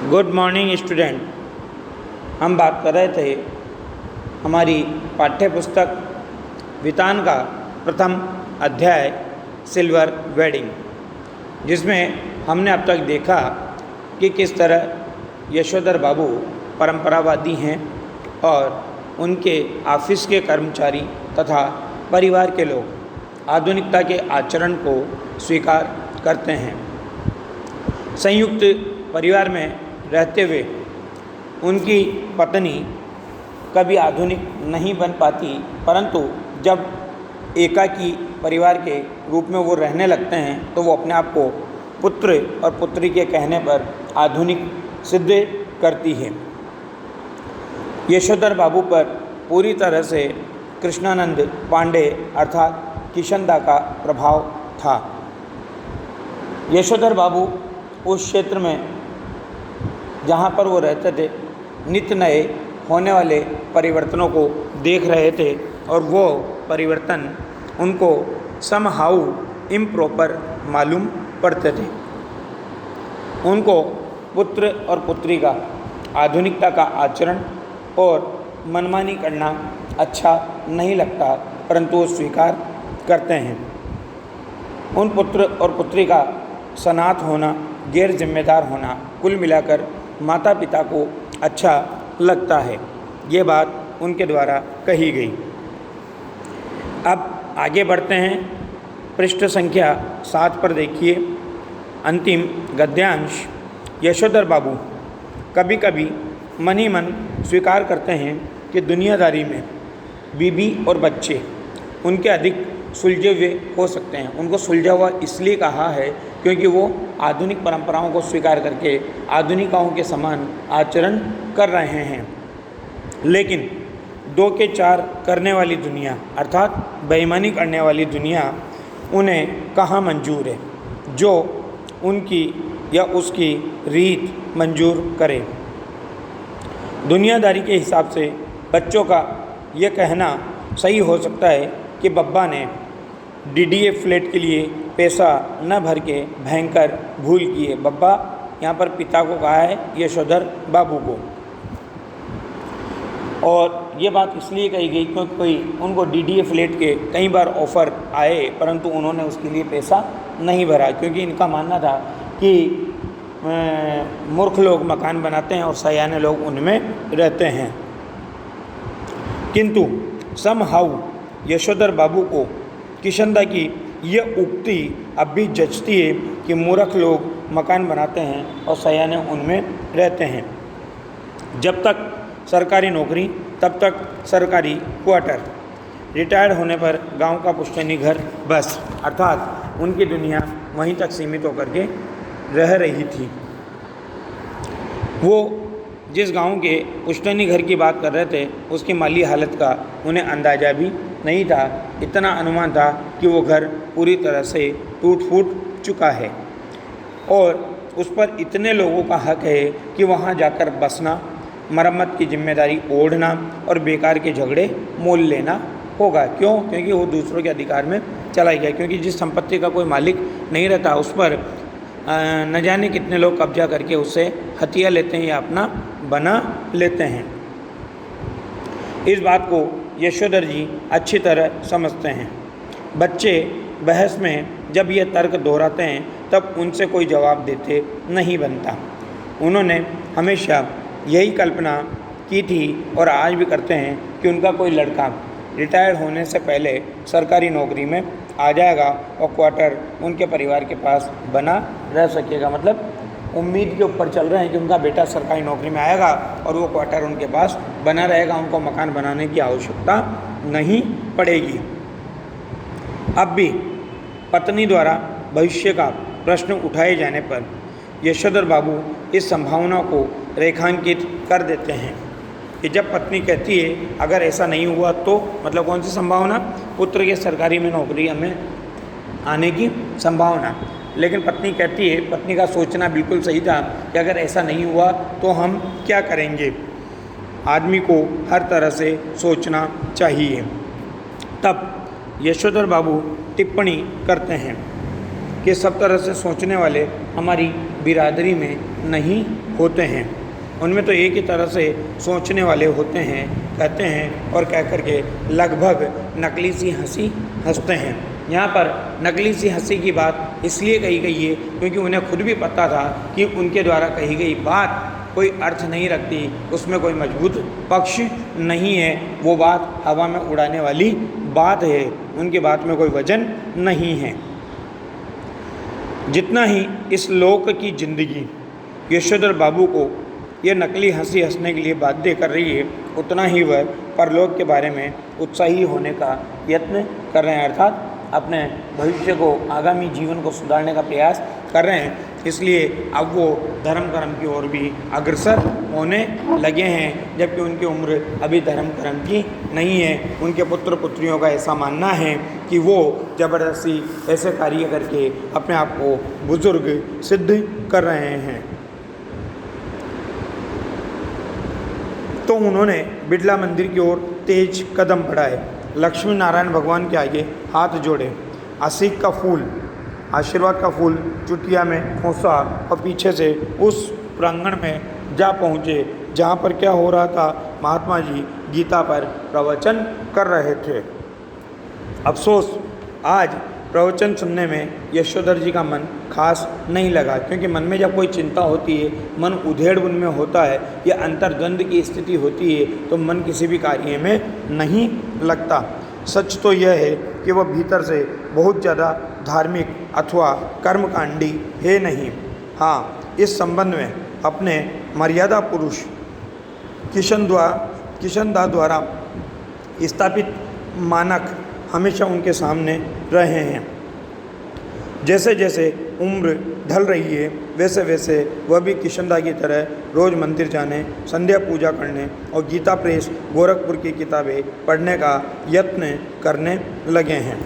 Good morning student. हम बात कर रहे थे हमारी पाठ्य पुस्तक वितान का प्रथम अध्याय सिल्वर वेडिंग, जिसमें हमने अब तक देखा कि किस तरह यशोधर बाबू परंपरावादी हैं और उनके ऑफिस के कर्मचारी तथा परिवार के लोग आधुनिकता के आचरण को स्वीकार करते हैं। संयुक्त परिवार में रहते हुए उनकी पत्नी कभी आधुनिक नहीं बन पाती, परंतु जब एकाकी परिवार के रूप में वो रहने लगते हैं तो वो अपने आप को पुत्र और पुत्री के कहने पर आधुनिक सिद्ध करती है। यशोधर बाबू पर पूरी तरह से कृष्णानंद पांडे अर्थात किशनदा का प्रभाव था। यशोधर बाबू उस क्षेत्र में जहाँ पर वो रहते थे नित्य नए होने वाले परिवर्तनों को देख रहे थे और वो परिवर्तन उनको समहाउ इम्प्रॉपर मालूम पड़ते थे। उनको पुत्र और पुत्री का आधुनिकता का आचरण और मनमानी करना अच्छा नहीं लगता, परंतु वो स्वीकार करते हैं। उन पुत्र और पुत्री का सनाथ होना, गैर जिम्मेदार होना, कुल मिलाकर माता पिता को अच्छा लगता है। ये बात उनके द्वारा कही गई। अब आगे बढ़ते हैं। पृष्ठ संख्या 7 पर देखिए अंतिम गद्यांश। यशोधर बाबू कभी कभी मन ही मन स्वीकार करते हैं कि दुनियादारी में बीबी और बच्चे उनके अधिक सुलझे हुए हो सकते हैं। उनको सुलझा हुआ इसलिए कहा है क्योंकि वो आधुनिक परंपराओं को स्वीकार करके आधुनिकाओं के समान आचरण कर रहे हैं। लेकिन 2 के 4 करने वाली दुनिया अर्थात बेईमानी करने वाली दुनिया उन्हें कहाँ मंजूर है जो उनकी या उसकी रीत मंजूर करे। दुनियादारी के हिसाब से बच्चों का ये कहना सही हो सकता है कि बब्बा ने डीडीए फ्लैट के लिए पैसा न भर के भयंकर भूल की है। बब्बा यहाँ पर पिता को कहा है, यशोधर बाबू को। और ये बात इसलिए कही गई क्योंकि उनको डीडीए फ्लैट के कई बार ऑफ़र आए, परंतु उन्होंने उसके लिए पैसा नहीं भरा, क्योंकि इनका मानना था कि मूर्ख लोग मकान बनाते हैं और सयाने लोग उनमें रहते हैं। किंतु समहाउ यशोधर बाबू को किशनदा की यह उक्ति अब भी जचती है कि मूर्ख लोग मकान बनाते हैं और सयाने उनमें रहते हैं। जब तक सरकारी नौकरी तब तक सरकारी क्वार्टर, रिटायर्ड होने पर गांव का पुश्तैनी घर बस, अर्थात उनकी दुनिया वहीं तक सीमित होकर के रह रही थी। वो जिस गांव के पुश्तैनी घर की बात कर रहे थे उसकी माली हालत का उन्हें अंदाज़ा भी नहीं था। इतना अनुमान था कि वो घर पूरी तरह से टूट फूट चुका है और उस पर इतने लोगों का हक है कि वहाँ जाकर बसना, मरम्मत की जिम्मेदारी ओढ़ना और बेकार के झगड़े मोल लेना होगा। क्यों? क्योंकि वो दूसरों के अधिकार में चला गया। क्योंकि जिस संपत्ति का कोई मालिक नहीं रहता उस पर न जाने कितने लोग कब्जा करके उससे हथिया लेते हैं या अपना बना लेते हैं। इस बात को यशोधर जी अच्छी तरह समझते हैं। बच्चे बहस में जब ये तर्क दोहराते हैं तब उनसे कोई जवाब देते नहीं बनता। उन्होंने हमेशा यही कल्पना की थी और आज भी करते हैं कि उनका कोई लड़का रिटायर होने से पहले सरकारी नौकरी में आ जाएगा और क्वार्टर उनके परिवार के पास बना रह सकेगा। मतलब उम्मीद के ऊपर चल रहे हैं कि उनका बेटा सरकारी नौकरी में आएगा और वो क्वार्टर उनके पास बना रहेगा, उनको मकान बनाने की आवश्यकता नहीं पड़ेगी। अब भी पत्नी द्वारा भविष्य का प्रश्न उठाए जाने पर यशोधर बाबू इस संभावना को रेखांकित कर देते हैं कि जब पत्नी कहती है अगर ऐसा नहीं हुआ तो, मतलब कौन सी संभावना? पुत्र के सरकारी में नौकरी में आने की संभावना। लेकिन पत्नी कहती है, पत्नी का सोचना बिल्कुल सही था कि अगर ऐसा नहीं हुआ तो हम क्या करेंगे। आदमी को हर तरह से सोचना चाहिए। तब यशोधर बाबू टिप्पणी करते हैं कि सब तरह से सोचने वाले हमारी बिरादरी में नहीं होते हैं। उनमें तो एक ही तरह से सोचने वाले होते हैं, कहते हैं और कह कर के लगभग नकली सी हंसी हंसते हैं। यहाँ पर नकली सी हंसी की बात इसलिए कही गई है क्योंकि उन्हें खुद भी पता था कि उनके द्वारा कही गई बात कोई अर्थ नहीं रखती, उसमें कोई मजबूत पक्ष नहीं है, वो बात हवा में उड़ाने वाली बात है, उनकी बात में कोई वजन नहीं है। जितना ही इस लोक की जिंदगी यशोधर बाबू को ये नकली हंसी हंसने के लिए बाध्य कर रही है, उतना ही वह परलोक के बारे में उत्साही होने का यत्न कर रहे हैं, अर्थात अपने भविष्य को, आगामी जीवन को सुधारने का प्रयास कर रहे हैं। इसलिए अब वो धर्म कर्म की ओर भी अग्रसर होने लगे हैं, जबकि उनकी उम्र अभी धर्म कर्म की नहीं है। उनके पुत्र पुत्रियों का ऐसा मानना है कि वो ज़बरदस्ती ऐसे कार्य करके अपने आप को बुजुर्ग सिद्ध कर रहे हैं। तो उन्होंने बिड़ला मंदिर की ओर तेज कदम बढ़ाए, लक्ष्मी नारायण भगवान के आगे हाथ जोड़े, आशीक का फूल, आशीर्वाद का फूल चुटिया में खोसा और पीछे से उस प्रांगण में जा पहुँचे जहाँ पर क्या हो रहा था, महात्मा जी गीता पर प्रवचन कर रहे थे। अफसोस आज प्रवचन सुनने में यशोधर जी का मन खास नहीं लगा, क्योंकि मन में जब कोई चिंता होती है, मन उधेड़ बुन में होता है या अंतर्द्वंद की स्थिति होती है, तो मन किसी भी कार्य में नहीं लगता। सच तो यह है कि वह भीतर से बहुत ज़्यादा धार्मिक अथवा कर्मकांडी है नहीं। हाँ, इस संबंध में अपने मर्यादा पुरुष किशनदा द्वारा स्थापित मानक हमेशा उनके सामने रहे हैं। जैसे जैसे उम्र ढल रही है, वैसे वैसे वह भी किशनदा की तरह रोज़ मंदिर जाने, संध्या पूजा करने और गीता प्रेस गोरखपुर की किताबें पढ़ने का यत्न करने लगे हैं।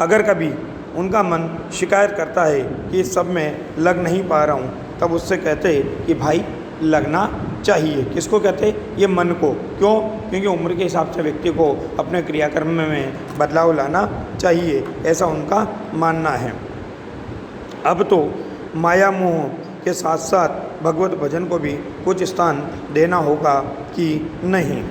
अगर कभी उनका मन शिकायत करता है कि इस सब में लग नहीं पा रहा हूँ, तब उससे कहते हैं कि भाई लगना चाहिए। किसको कहते? ये मन को। क्यों? क्योंकि उम्र के हिसाब से व्यक्ति को अपने क्रियाक्रम में बदलाव लाना चाहिए, ऐसा उनका मानना है। अब तो माया मोह के साथ साथ भगवत भजन को भी कुछ स्थान देना होगा कि नहीं।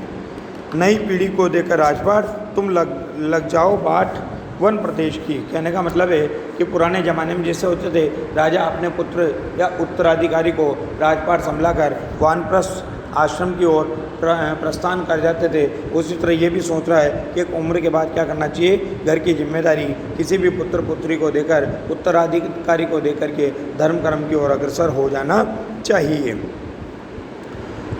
नई पीढ़ी को देकर राजपाट तुम लग जाओ बाट वन प्रदेश की। कहने का मतलब है कि पुराने ज़माने में जैसे होते थे, राजा अपने पुत्र या उत्तराधिकारी को राजपाट संभलाकर वानप्रस्थ आश्रम की ओर प्रस्थान कर जाते थे, उसी तरह ये भी सोच रहा है कि एक उम्र के बाद क्या करना चाहिए, घर की जिम्मेदारी किसी भी पुत्र पुत्री को देकर, उत्तराधिकारी को देकर के धर्म कर्म की ओर अग्रसर हो जाना चाहिए।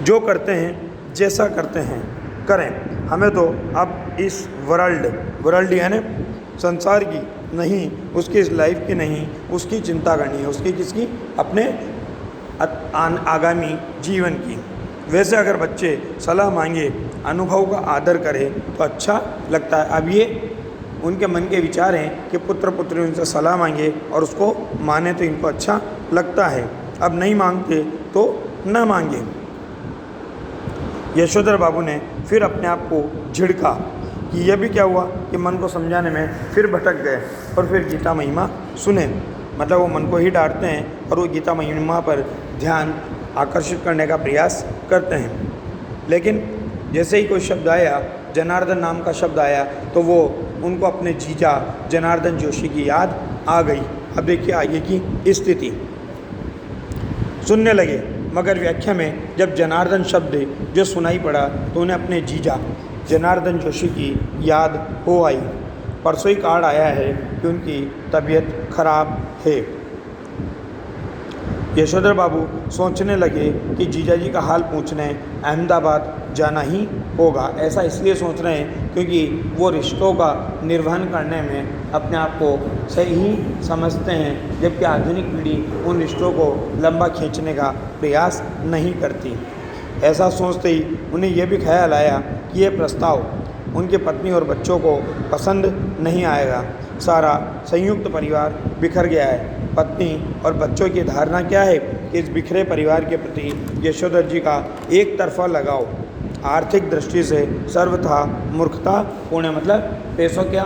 जो करते हैं, जैसा करते हैं करें, हमें तो अब इस वर्ल्ड यानी संसार की नहीं, उसकी इस लाइफ की नहीं, उसकी चिंता करनी है। उसकी किसकी? अपने आगामी जीवन की। वैसे अगर बच्चे सलाह मांगे, अनुभव का आदर करें तो अच्छा लगता है। अब ये उनके मन के विचार हैं कि पुत्र पुत्री उनसे सलाह मांगे और उसको माने तो इनको अच्छा लगता है। अब नहीं मांगते तो न मांगे। यशोधर बाबू ने फिर अपने आप को झिड़का कि यह भी क्या हुआ कि मन को समझाने में फिर भटक गए और फिर गीता महिमा सुने। मतलब वो मन को ही डांटते हैं और वो गीता महिमा पर ध्यान आकर्षित करने का प्रयास करते हैं। लेकिन जैसे ही कोई शब्द आया, जनार्दन नाम का शब्द आया, तो वो उनको अपने जीजा जनार्दन जोशी की याद आ गई। अब देखिए आगे की स्थिति सुनने लगे, मगर व्याख्या में जब जनार्दन शब्द जो सुनाई पड़ा तो उन्हें अपने जीजा जनार्दन जोशी की याद हो आई। परसों ही कार्ड आया है कि उनकी तबीयत खराब है। यशोधर बाबू सोचने लगे कि जीजाजी का हाल पूछने अहमदाबाद जाना ही होगा। ऐसा इसलिए सोच रहे हैं क्योंकि वो रिश्तों का निर्वहन करने में अपने आप को सही समझते हैं, जबकि आधुनिक पीढ़ी उन रिश्तों को लंबा खींचने का प्रयास नहीं करती। ऐसा सोचते ही उन्हें यह भी ख्याल आया कि यह प्रस्ताव उनकी पत्नी और बच्चों को पसंद नहीं आएगा। सारा संयुक्त परिवार बिखर गया है। पत्नी और बच्चों की धारणा क्या है कि इस बिखरे परिवार के प्रति यशोधर जी का एक तरफा लगाव आर्थिक दृष्टि से सर्वथा मूर्खता पूर्ण, मतलब पैसों क्या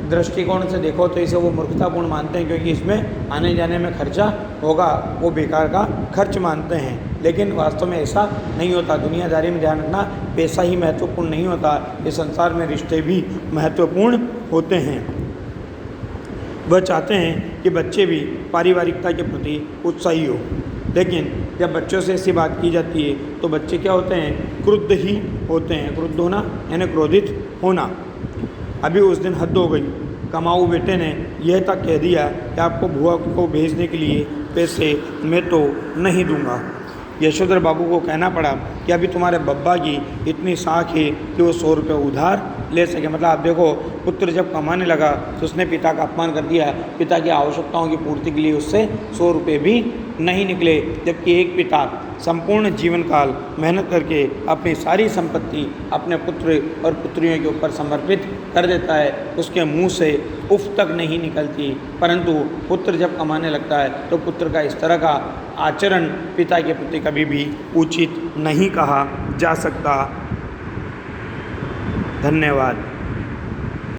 दृष्टिकोण से देखो तो इसे वो मूर्खतापूर्ण मानते हैं, क्योंकि इसमें आने जाने में खर्चा होगा, वो बेकार का खर्च मानते हैं। लेकिन वास्तव में ऐसा नहीं होता। दुनियादारी में ध्यान रखना, पैसा ही महत्वपूर्ण नहीं होता, इस संसार में रिश्ते भी महत्वपूर्ण होते हैं। वह चाहते हैं कि बच्चे भी पारिवारिकता के प्रति उत्साही हो, लेकिन जब बच्चों से ऐसी बात की जाती है तो बच्चे क्या होते हैं, क्रुद्ध ही होते हैं। क्रुद्ध होना यानी क्रोधित होना। अभी उस दिन हद हो गई, कमाऊ बेटे ने यह तक कह दिया कि आपको बुआ को भेजने के लिए पैसे मैं तो नहीं दूंगा। यशोधर बाबू को कहना पड़ा कि अभी तुम्हारे बब्बा की इतनी साख है कि वो 100 रुपये उधार ले सके। मतलब आप देखो, पुत्र जब कमाने लगा तो उसने पिता का अपमान कर दिया, पिता की आवश्यकताओं की पूर्ति के लिए उससे 100 रुपये भी नहीं निकले। जबकि एक पिता संपूर्ण जीवन काल मेहनत करके अपनी सारी संपत्ति अपने पुत्र और पुत्रियों के ऊपर समर्पित कर देता है, उसके मुंह से उफ तक नहीं निकलती। परंतु पुत्र जब कमाने लगता है तो पुत्र का इस तरह का आचरण पिता के प्रति कभी भी उचित नहीं कहा जा सकता। धन्यवाद।